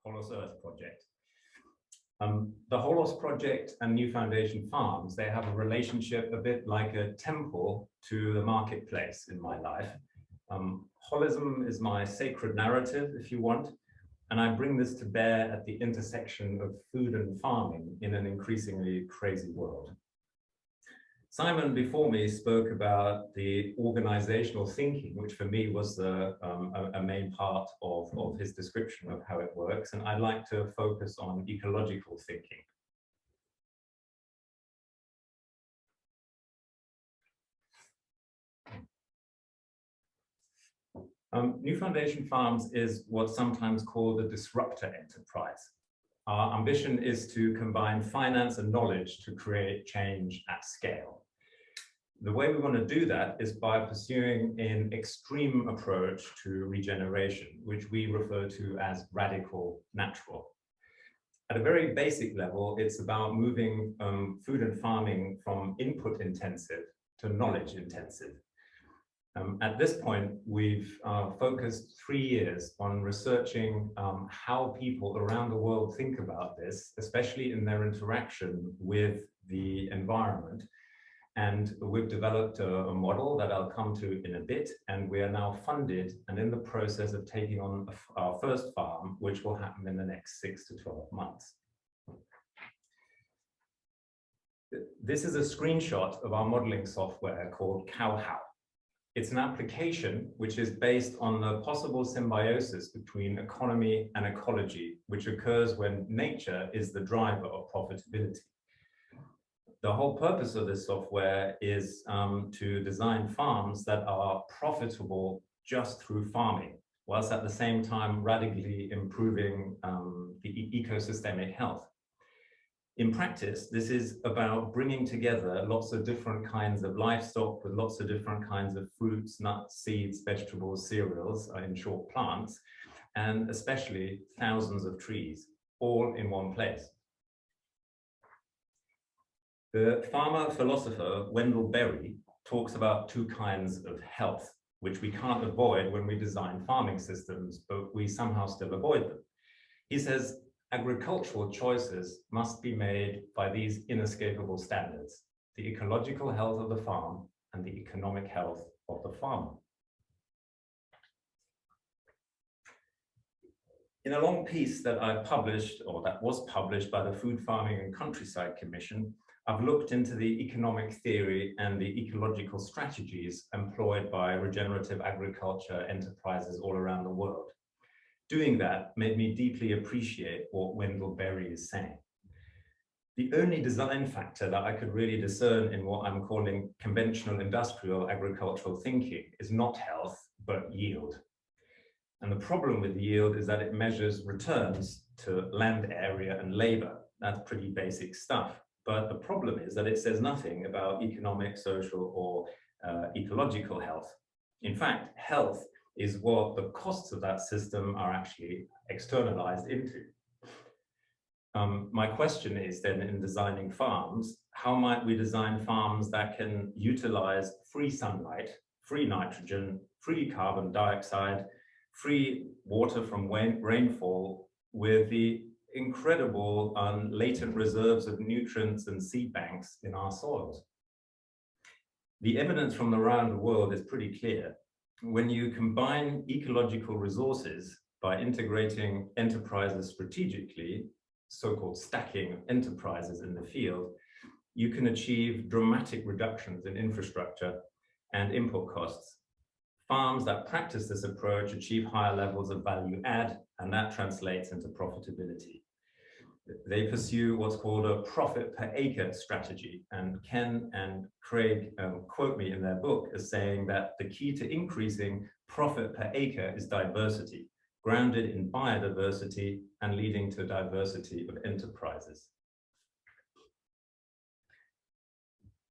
Holos Earth project. The Holos project and New Foundation Farms, they have a relationship a bit like a temple to the marketplace in my life. Holism is my sacred narrative, if you want, and I bring this to bear at the intersection of food and farming in an increasingly crazy world. Simon before me spoke about the organizational thinking, which for me was a main part of his description of how it works, and I'd like to focus on ecological thinking. New Foundation Farms is what's sometimes called a disruptor enterprise. Our ambition is to combine finance and knowledge to create change at scale. The way we want to do that is by pursuing an extreme approach to regeneration, which we refer to as radical natural. At a very basic level, it's about moving food and farming from input intensive to knowledge intensive. At this point, we've focused 3 years on researching how people around the world think about this, especially in their interaction with the environment. And we've developed a model that I'll come to in a bit, and we are now funded and in the process of taking on our first farm, which will happen in the next 6 to 12 months. This is a screenshot of our modeling software called CowHow. It's an application which is based on the possible symbiosis between economy and ecology, which occurs when nature is the driver of profitability. The whole purpose of this software is to design farms that are profitable just through farming, whilst at the same time radically improving the ecosystemic health. In practice, this is about bringing together lots of different kinds of livestock with lots of different kinds of fruits, nuts, seeds, vegetables, cereals, in short, plants, and especially thousands of trees, all in one place. The farmer philosopher Wendell Berry talks about 2 kinds of health, which we can't avoid when we design farming systems, but we somehow still avoid them. He says, agricultural choices must be made by these inescapable standards: the ecological health of the farm and the economic health of the farmer. In a long piece that I published, or that was published by the Food Farming and Countryside Commission, I've looked into the economic theory and the ecological strategies employed by regenerative agriculture enterprises all around the world. Doing that made me deeply appreciate what Wendell Berry is saying. The only design factor that I could really discern in what I'm calling conventional industrial agricultural thinking is not health, but yield. And the problem with yield is that it measures returns to land area and labor. That's pretty basic stuff. But the problem is that it says nothing about economic, social, or ecological health. In fact, health is what the costs of that system are actually externalized into. My question is then, in designing farms, how might we design farms that can utilize free sunlight, free nitrogen, free carbon dioxide, free water from rainfall, with the incredible latent reserves of nutrients and seed banks in our soils? The evidence from around the world is pretty clear. When you combine ecological resources by integrating enterprises strategically, so-called stacking enterprises in the field, you can achieve dramatic reductions in infrastructure and input costs. Farms that practice this approach achieve higher levels of value add, and that translates into profitability. They pursue what's called a profit per acre strategy, and Ken and Craig quote me in their book as saying that the key to increasing profit per acre is diversity, grounded in biodiversity and leading to diversity of enterprises.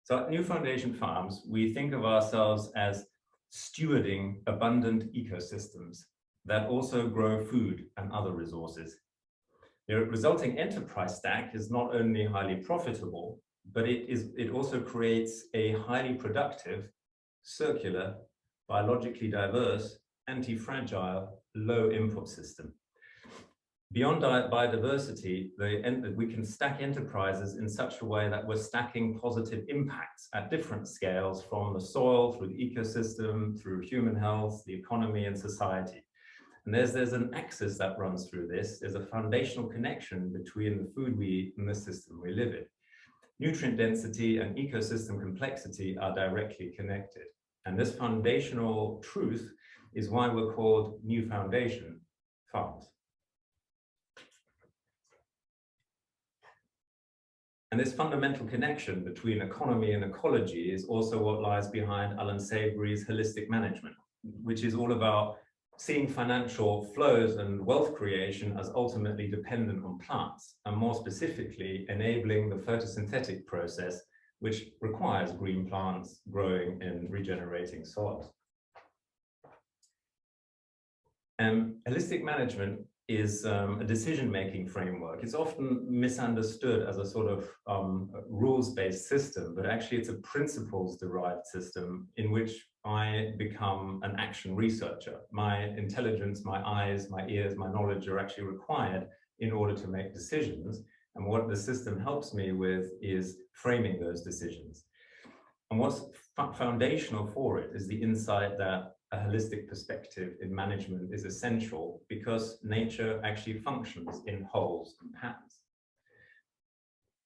So at New Foundation Farms, we think of ourselves as stewarding abundant ecosystems that also grow food and other resources. The resulting enterprise stack is not only highly profitable, but it also creates a highly productive, circular, biologically diverse, anti-fragile, low input system. Beyond biodiversity, we can stack enterprises in such a way that we're stacking positive impacts at different scales, from the soil, through the ecosystem, through human health, the economy, and society. And there's an axis that runs through this. There's a foundational connection between the food we eat and the system we live in. Nutrient density and ecosystem complexity are directly connected. And this foundational truth is why we're called New Foundation farms. And this fundamental connection between economy and ecology is also what lies behind Alan Savory's holistic management, which is all about seeing financial flows and wealth creation as ultimately dependent on plants, and more specifically, enabling the photosynthetic process, which requires green plants growing in regenerating soils. Holistic management is a decision-making framework. It's often misunderstood as a sort of rules-based system, but actually it's a principles-derived system in which I become an action researcher. My intelligence, my eyes, my ears, my knowledge are actually required in order to make decisions. And what the system helps me with is framing those decisions. And what's foundational for it is the insight that a holistic perspective in management is essential, because nature actually functions in wholes and patterns.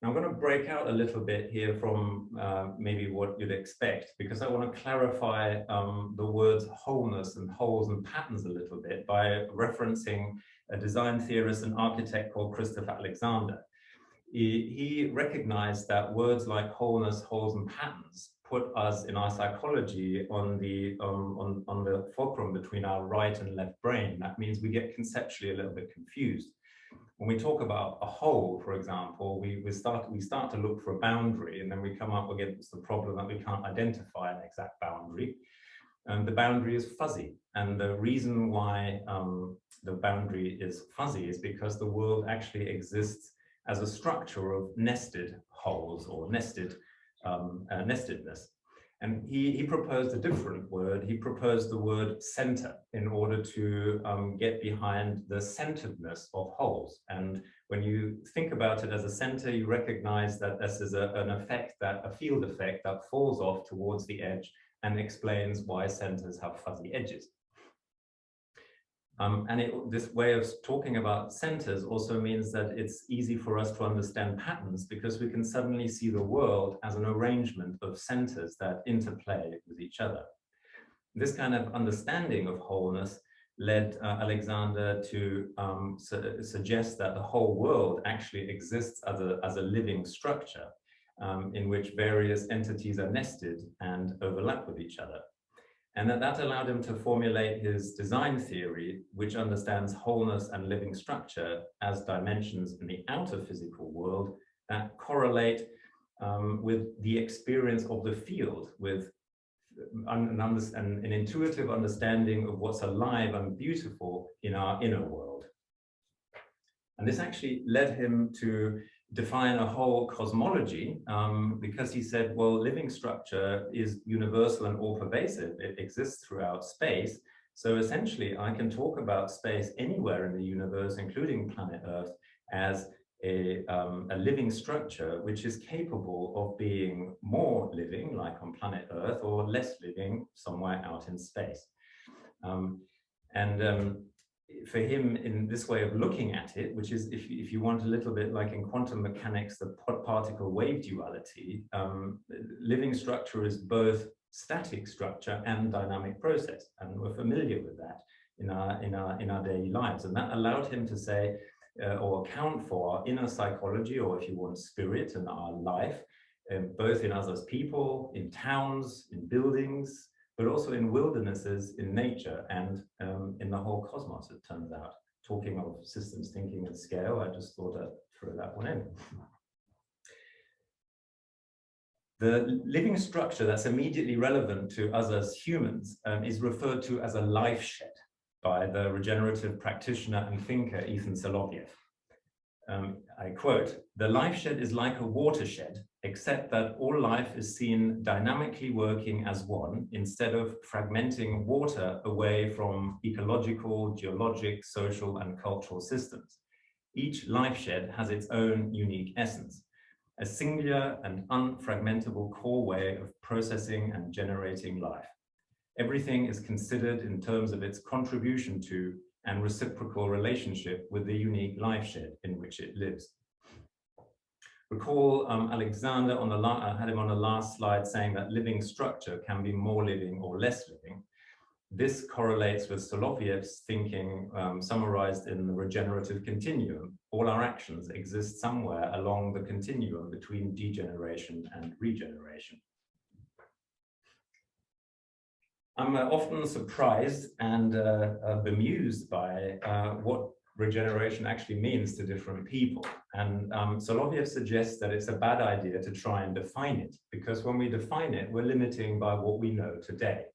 Now, I'm going to break out a little bit here from maybe what you'd expect, because I want to clarify the words wholeness and wholes and patterns a little bit by referencing a design theorist and architect called Christopher Alexander. He recognized that words like wholeness, wholes, and patterns put us in our psychology on the fulcrum between our right and left brain. That means we get conceptually a little bit confused. When we talk about a whole, for example, we start to look for a boundary, and then we come up against the problem that we can't identify an exact boundary. And the boundary is fuzzy. And the reason why the boundary is fuzzy is because the world actually exists as a structure of nested wholes, or nestedness. And he proposed a different word. He proposed the word center in order to get behind the centeredness of wholes. And when you think about it as a center, you recognize that this is a field effect that falls off towards the edge and explains why centers have fuzzy edges. This way of talking about centers also means that it's easy for us to understand patterns, because we can suddenly see the world as an arrangement of centers that interplay with each other. This kind of understanding of wholeness led Alexander to suggest that the whole world actually exists as a living structure in which various entities are nested and overlap with each other. And that allowed him to formulate his design theory, which understands wholeness and living structure as dimensions in the outer physical world that correlate with the experience of the field, with an intuitive understanding of what's alive and beautiful in our inner world. And this actually led him to define a whole cosmology, because he said, well, living structure is universal and all-pervasive. It exists throughout space. So essentially, I can talk about space anywhere in the universe, including planet Earth, as a living structure which is capable of being more living, like on planet Earth, or less living somewhere out in space. For him, in this way of looking at it, which is, if you want, a little bit like in quantum mechanics, the particle wave duality, living structure is both static structure and dynamic process, and we're familiar with that in our daily lives. And that allowed him to say, or account for our inner psychology, or if you want, spirit, in our life, both in us as people, in towns, in buildings, but also in wildernesses, in nature, and in the whole cosmos, it turns out. Talking of systems thinking at scale, I just thought I'd throw that one in. The living structure that's immediately relevant to us as humans is referred to as a life shed by the regenerative practitioner and thinker Ethan Soloviev. I quote, "The life shed is like a watershed, except that all life is seen dynamically working as one, instead of fragmenting water away from ecological, geologic, social, and cultural systems. Each life shed has its own unique essence, a singular and unfragmentable core way of processing and generating life. Everything is considered in terms of its contribution to and reciprocal relationship with the unique life shed in which it lives. Recall Alexander had him on the last slide saying that living structure can be more living or less living. This correlates with Solovyev's thinking summarized in the regenerative continuum. All our actions exist somewhere along the continuum between degeneration and regeneration. I'm often surprised and bemused by what regeneration actually means to different people. And Solovyev suggests that it's a bad idea to try and define it, because when we define it, we're limiting by what we know today,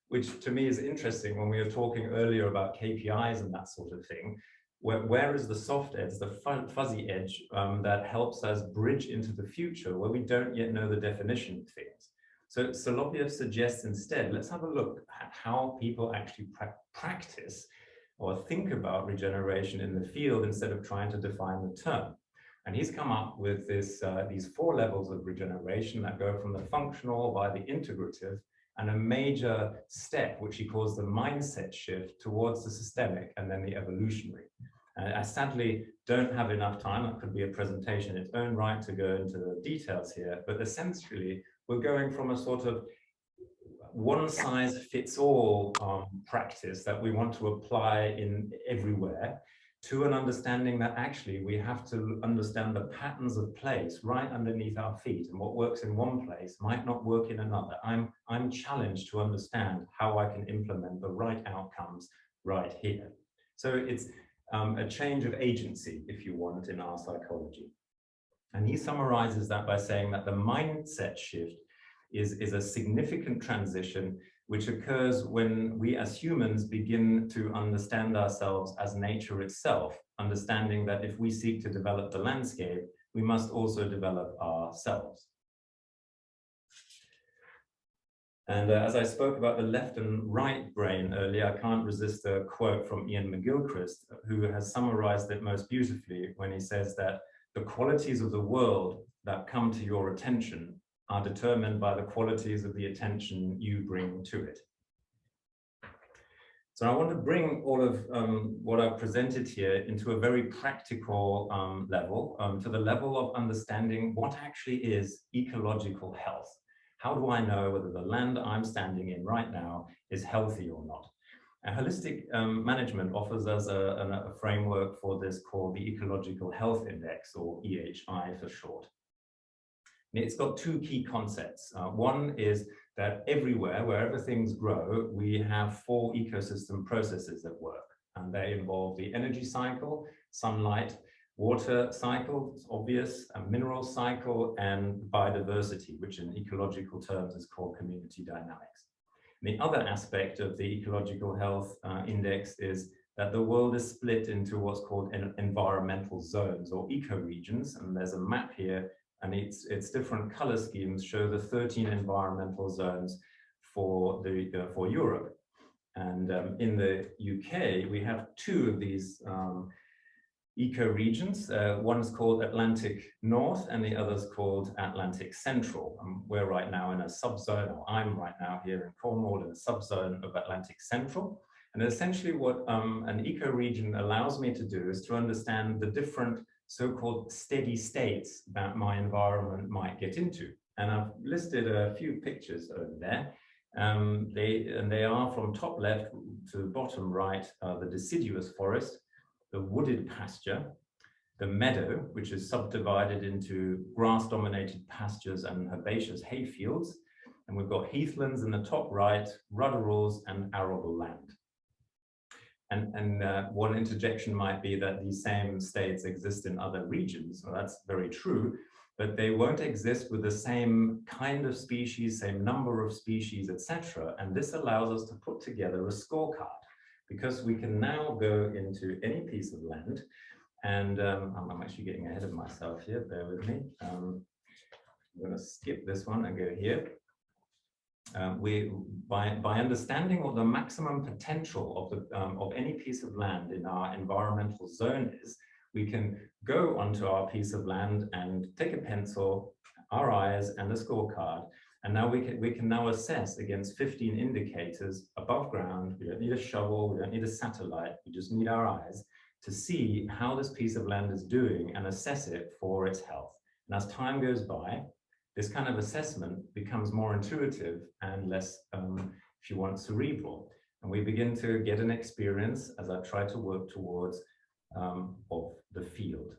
which to me is interesting when we were talking earlier about KPIs and that sort of thing. Where is the soft edge, the fuzzy edge that helps us bridge into the future where we don't yet know the definition of things? So Solovyev suggests instead, let's have a look at how people actually practice or think about regeneration in the field instead of trying to define the term. And he's come up with these 4 levels of regeneration that go from the functional via the integrative, and a major step, which he calls the mindset shift towards the systemic and then the evolutionary. And I sadly don't have enough time. That could be a presentation in its own right to go into the details here, but essentially we're going from a sort of one-size-fits-all practice that we want to apply in everywhere, to an understanding that actually we have to understand the patterns of place right underneath our feet, and what works in one place might not work in another. I'm challenged to understand how I can implement the right outcomes right here. So it's a change of agency, if you want, in our psychology. And he summarizes that by saying that the mindset shift is a significant transition which occurs when we as humans begin to understand ourselves as nature itself, understanding that if we seek to develop the landscape, we must also develop ourselves. And as I spoke about the left and right brain earlier, I can't resist a quote from Ian McGilchrist, who has summarized it most beautifully when he says that the qualities of the world that come to your attention are determined by the qualities of the attention you bring to it. So I want to bring all of what I've presented here into a very practical level, to the level of understanding what actually is ecological health. How do I know whether the land I'm standing in right now is healthy or not? A holistic management offers us a framework for this called the Ecological Health Index, or EHI for short. It's got 2 key concepts. One is that everywhere, wherever things grow, we have 4 ecosystem processes at work. And they involve the energy cycle, sunlight, water cycle, it's obvious, a mineral cycle, and biodiversity, which in ecological terms is called community dynamics. And the other aspect of the Ecological Health Index is that the world is split into what's called environmental zones or ecoregions. And there's a map here, and its different color schemes show the 13 environmental zones for Europe. And in the UK, we have 2 of these ecoregions. One's called Atlantic North and the other's called Atlantic Central. We're right now in a subzone, or I'm right now here in Cornwall in a subzone of Atlantic Central. And essentially what an ecoregion allows me to do is to understand the different so-called steady states that my environment might get into. And I've listed a few pictures over there. They are from top left to bottom right, the deciduous forest, the wooded pasture, the meadow, which is subdivided into grass-dominated pastures and herbaceous hayfields. And we've got heathlands in the top right, rudderals, and arable land. And one interjection might be that these same states exist in other regions. Well, that's very true, but they won't exist with the same kind of species, same number of species, etc. And this allows us to put together a scorecard, because we can now go into any piece of land, and I'm actually getting ahead of myself here, bear with me. I'm going to skip this one and go here. By understanding what the maximum potential of any piece of land in our environmental zone is, we can go onto our piece of land and take a pencil, our eyes, and a scorecard. And now we can now assess against 15 indicators above ground. We don't need a shovel, we don't need a satellite, we just need our eyes to see how this piece of land is doing and assess it for its health. And as time goes by, this kind of assessment becomes more intuitive and less, if you want, cerebral. And we begin to get an experience, as I try to work towards, of the field.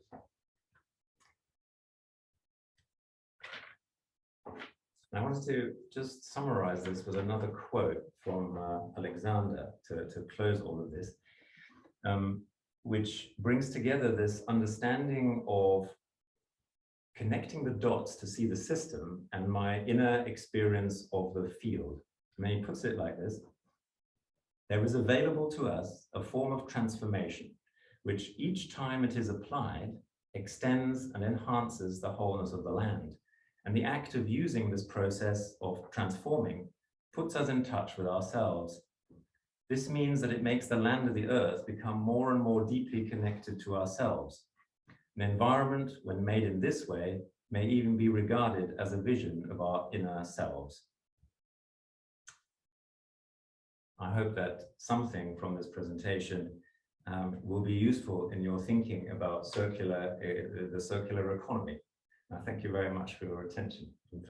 I wanted to just summarize this with another quote from Alexander to close all of this, which brings together this understanding of connecting the dots to see the system and my inner experience of the field. And then he puts it like this: there is available to us a form of transformation, which each time it is applied, extends and enhances the wholeness of the land. And the act of using this process of transforming puts us in touch with ourselves. This means that it makes the land of the earth become more and more deeply connected to ourselves. An environment, when made in this way, may even be regarded as a vision of our inner selves. I hope that something from this presentation will be useful in your thinking about the circular economy. Thank you very much for your attention.